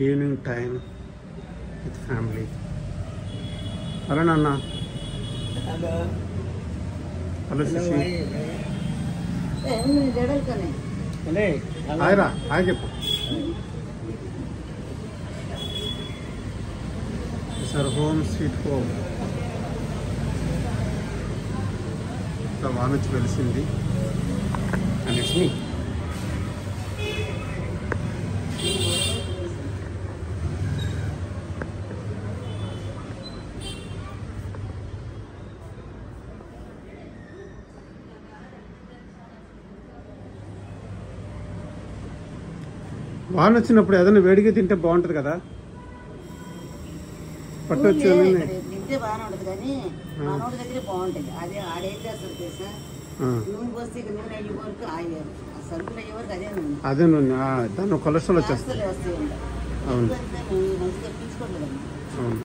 Evening time with family. Hello నాన్న. Hello Shashi. Hi రా, hi చెప్పు. Sir home sweet home. వాన వచ్చి వెలిసింది అండ్ ఇట్స్ మీ. వాన వచ్చినప్పుడు ఏదైనా వేడిగా తింటే బాగుంటది కదా. పట్టొచ్చు తింటే బాగానే ఉంటది కానీ మనోడి దగ్గర బాగుంటది. అదే ఆడేం చేస్తారు తెలుసా, నూనె పోస్తే ఇక నూనె అయ్యే వరకు ఆగారు, సరుకులు అయ్యే వరకు అదే నూనె దాని కొలెస్ట్రాల్ వచ్చేస్తుంది. వస్తాయి. అవును మంచిగా పీల్చుకోవట్లేదు. అవును.